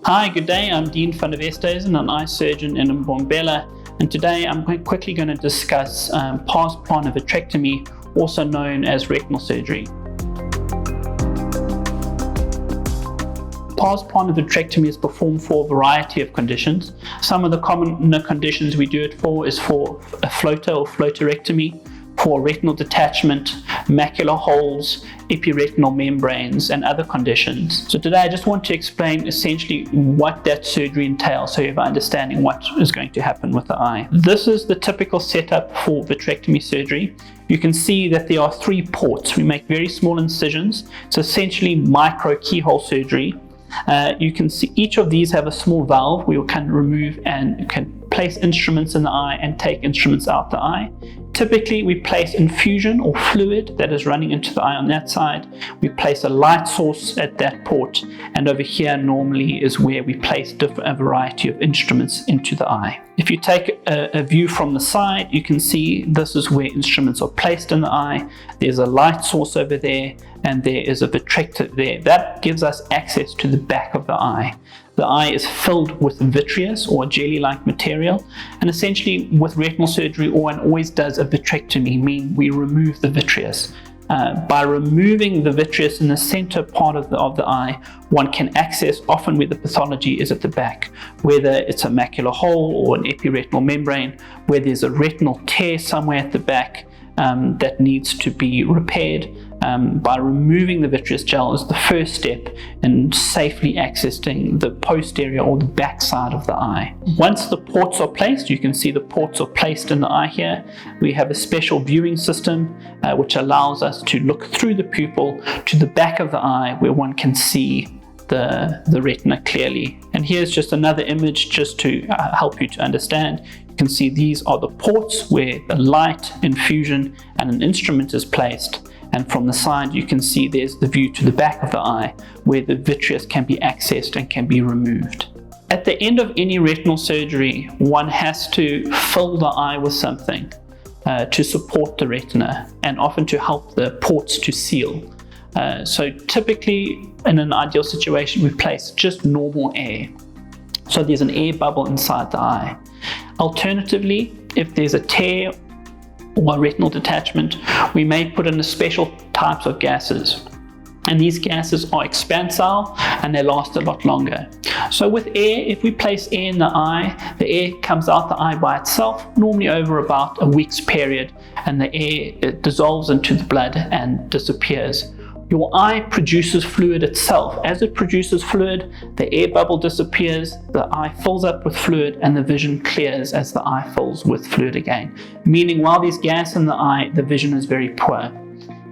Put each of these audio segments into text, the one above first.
Hi, good day. I'm Dean van Westhuizen, an eye surgeon in Mbombela, and today I'm quickly going to discuss pars plana vitrectomy, also known as retinal surgery. Pars plana vitrectomy is performed for a variety of conditions. Some of the common conditions we do it for is for a floater or floaterectomy, for retinal detachment, macular holes, epiretinal membranes, and other conditions. So today I just want to explain essentially what that surgery entails so you have an understanding what is going to happen with the eye. This is the typical setup for vitrectomy surgery. You can see that there are 3 ports. We make very small incisions. It's essentially micro keyhole surgery. You can see each of these have a small valve where you can remove and can place instruments in the eye and take instruments out the eye. Typically, we place infusion or fluid that is running into the eye on that side. We place a light source at that port, and over here normally is where we place a variety of instruments into the eye. If you take a view from the side, you can see this is where instruments are placed in the eye. There's a light source over there, and there is a vitrector there. That gives us access to the back of the eye. The eye is filled with vitreous or jelly-like material, and essentially with retinal surgery, one always does a vitrectomy, meaning we remove the vitreous. By removing the vitreous in the center part of the eye, one can access often where the pathology is at the back, whether it's a macular hole or an epiretinal membrane, where there's a retinal tear somewhere at the back that needs to be repaired. By removing the vitreous gel is the first step in safely accessing the posterior or the back side of the eye. Once the ports are placed, you can see the ports are placed in the eye here. We have a special viewing system which allows us to look through the pupil to the back of the eye where one can see the retina clearly. And here's just another image just to help you to understand. You can see these are the ports where the light, infusion, and an instrument is placed. And from the side, you can see there's the view to the back of the eye where the vitreous can be accessed and can be removed. At the end of any retinal surgery, one has to fill the eye with something to support the retina and often to help the ports to seal. So typically, in an ideal situation, we place just normal air. So there's an air bubble inside the eye. Alternatively, if there's a tear or a retinal detachment, we may put in a special types of gases. And these gases are expansile and they last a lot longer. So with air, if we place air in the eye, the air comes out the eye by itself, normally over about a week's period, and the air dissolves into the blood and disappears. Your eye produces fluid itself. As it produces fluid, the air bubble disappears, the eye fills up with fluid, and the vision clears as the eye fills with fluid again. Meaning while there's gas in the eye, the vision is very poor.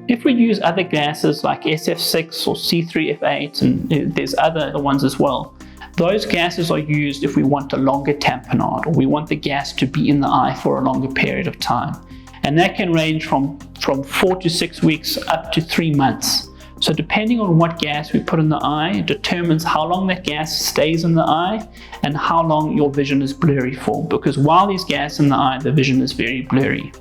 If we use other gases like SF6 or C3F8, and there's other ones as well, those gases are used if we want a longer tamponade, or we want the gas to be in the eye for a longer period of time. And that can range from 4 to 6 weeks up to 3 months. So depending on what gas we put in the eye, it determines how long that gas stays in the eye and how long your vision is blurry for. Because while there's gas in the eye, the vision is very blurry.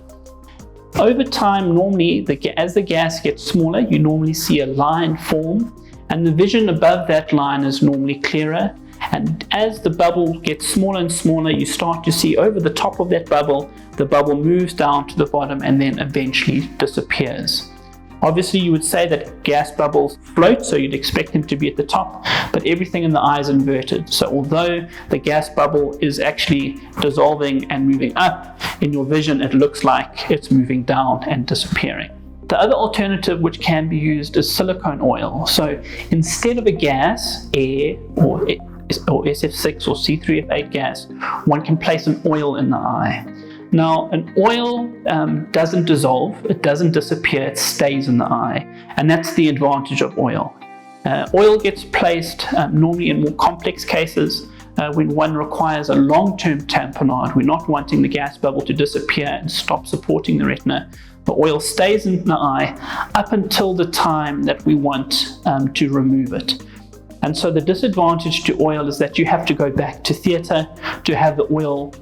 Over time, normally, as the gas gets smaller, you normally see a line form, and the vision above that line is normally clearer. And as the bubble gets smaller and smaller, you start to see over the top of that bubble, the bubble moves down to the bottom and then eventually disappears. Obviously, you would say that gas bubbles float, so you'd expect them to be at the top, but everything in the eye is inverted. So although the gas bubble is actually dissolving and moving up, in your vision it looks like it's moving down and disappearing. The other alternative which can be used is silicone oil. So instead of a gas, air, or SF6 or C3F8 gas, one can place an oil in the eye. Now, an oil doesn't dissolve, it doesn't disappear, it stays in the eye, and that's the advantage of oil. Oil gets placed normally in more complex cases when one requires a long-term tamponade. We're not wanting the gas bubble to disappear and stop supporting the retina. The oil stays in the eye up until the time that we want to remove it. And so the disadvantage to oil is that you have to go back to theatre to have the oil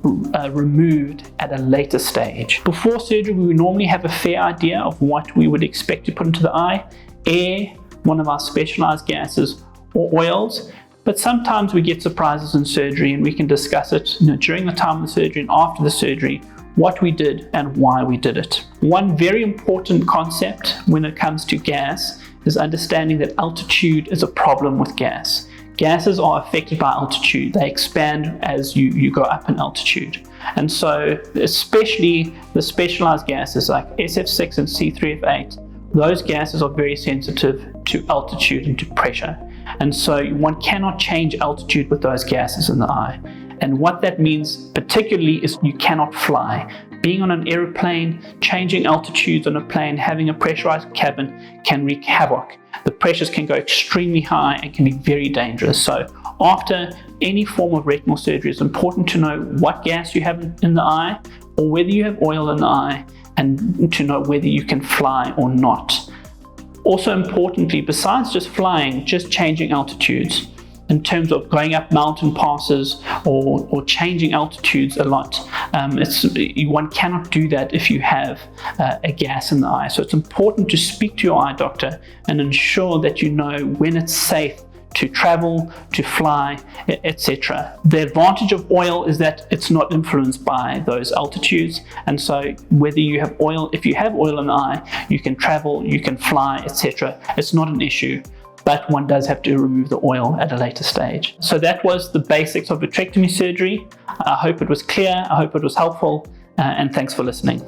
removed at a later stage. Before surgery, we normally have a fair idea of what we would expect to put into the eye. Air, one of our specialized gases, or oils. But sometimes we get surprises in surgery, and we can discuss it during the time of the surgery and after the surgery, what we did and why we did it. One very important concept when it comes to gas is understanding that altitude is a problem with gas. Gases are affected by altitude. They expand as you go up in altitude. And so especially the specialized gases like SF6 and C3F8, those gases are very sensitive to altitude and to pressure. And so one cannot change altitude with those gases in the eye. And what that means particularly is you cannot fly. Being on an airplane, changing altitudes on a plane, having a pressurized cabin can wreak havoc. The pressures can go extremely high and can be very dangerous. So after any form of retinal surgery, it's important to know what gas you have in the eye, or whether you have oil in the eye, and to know whether you can fly or not. Also importantly, besides just flying, just changing altitudes. In terms of going up mountain passes or changing altitudes a lot, one cannot do that if you have a gas in the eye. So it's important to speak to your eye doctor and ensure that you know when it's safe to travel, to fly, etc. The advantage of oil is that it's not influenced by those altitudes, and so whether you have oil, if you have oil in the eye, you can travel, you can fly, etc. It's not an issue. But one does have to remove the oil at a later stage. So that was the basics of vitrectomy surgery. I hope it was clear, I hope it was helpful, and thanks for listening.